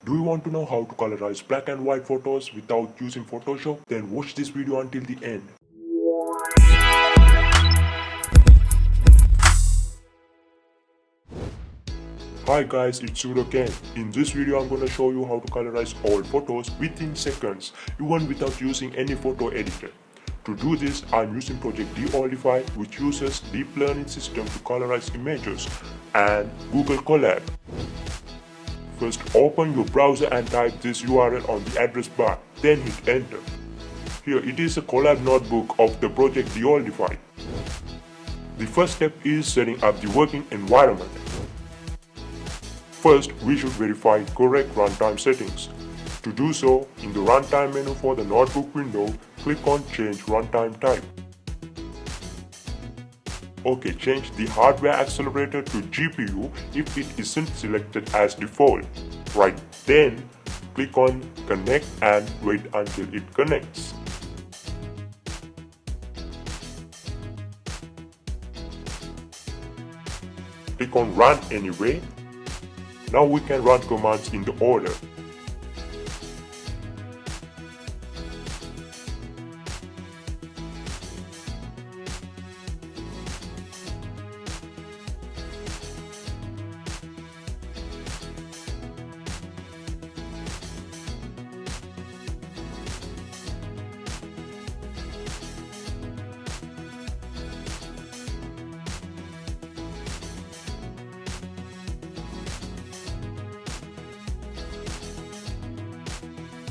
Do you want to know how to colorize black and white photos without using Photoshop? Then watch this video until the end. Hi guys, it's Sudo again. In this video I'm gonna show you how to colorize all photos within seconds, even without using any photo editor. To do this, I'm using Project DeOldify, which uses deep learning system to colorize images, and Google Colab. First, open your browser and type this URL on the address bar, then hit enter. Here it is a Colab notebook of the Project DeOldify. The first step is setting up the working environment. First, we should verify correct runtime settings. To do so, in the runtime menu for the notebook window, click on Change Runtime Type. OK, change the hardware accelerator to GPU if it isn't selected as default. Right then, click on Connect and wait until it connects. Click on Run Anyway. Now we can run commands in the order.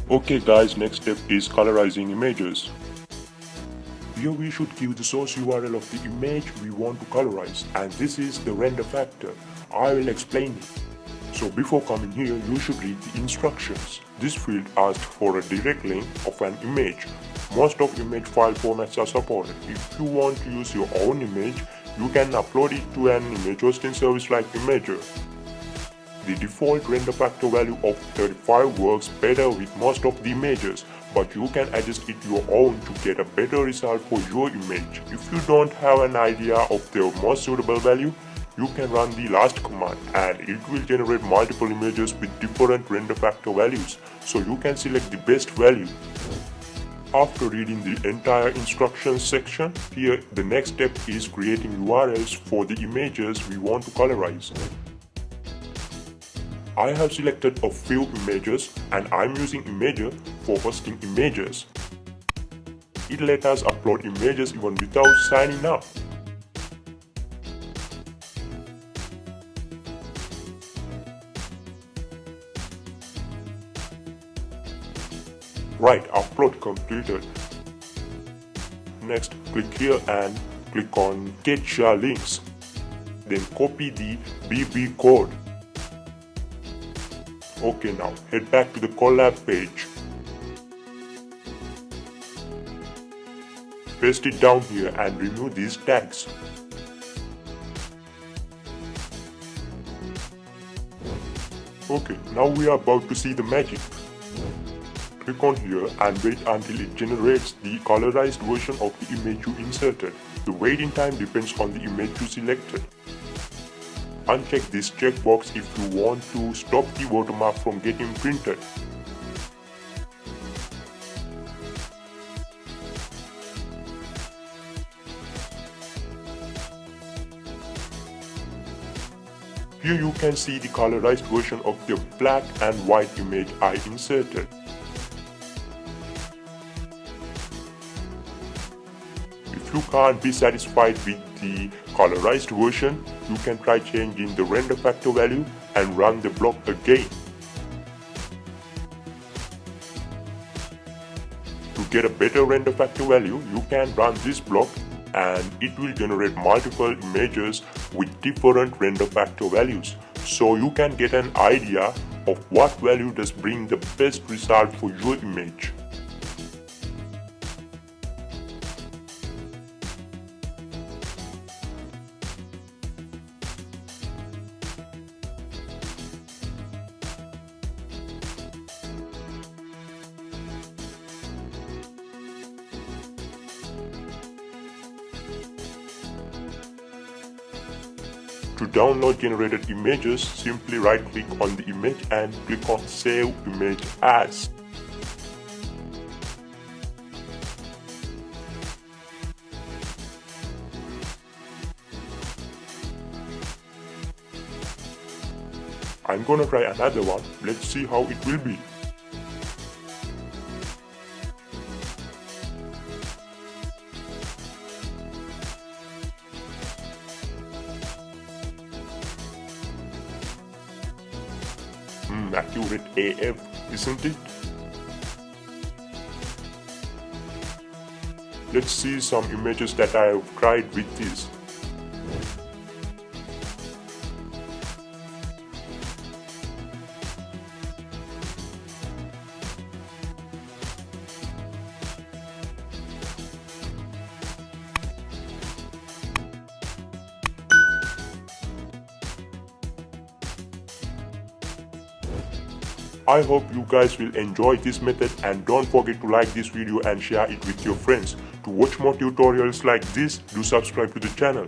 Okay guys, next step is colorizing images. Here we should give the source URL of the image we want to colorize, and this is the render factor. I will explain it. So before coming here, you should read the instructions. This field asks for a direct link of an image. Most of image file formats are supported. If you want to use your own image, you can upload it to an image hosting service like Imager. The default render factor value of 35 works better with most of the images, but you can adjust it your own to get a better result for your image. If you don't have an idea of the most suitable value, you can run the last command and it will generate multiple images with different render factor values, so you can select the best value. After reading the entire instructions section, here the next step is creating URLs for the images we want to colorize. I have selected a few images and I'm using Imager for hosting images. It lets us upload images even without signing up. Right, upload completed. Next, click here and click on Get Share Links. Then copy the BB code. Okay, now head back to the Colab page. Paste it down here and remove these tags. Okay, now we are about to see the magic. Click on here and wait until it generates the colorized version of the image you inserted. The waiting time depends on the image you selected. Uncheck this checkbox if you want to stop the watermark from getting printed. Here you can see the colorized version of the black and white image I inserted. If you can't be satisfied with the colorized version, you can try changing the render factor value and run the block again. To get a better render factor value, you can run this block and it will generate multiple images with different render factor values. So you can get an idea of what value does bring the best result for your image. To download generated images, simply right-click on the image and click on Save Image As. I'm gonna try another one. Let's see how it will be. Accurate AF, isn't it? Let's see some images that I have tried with this. I hope you guys will enjoy this method, and don't forget to like this video and share it with your friends. To watch more tutorials like this, do subscribe to the channel.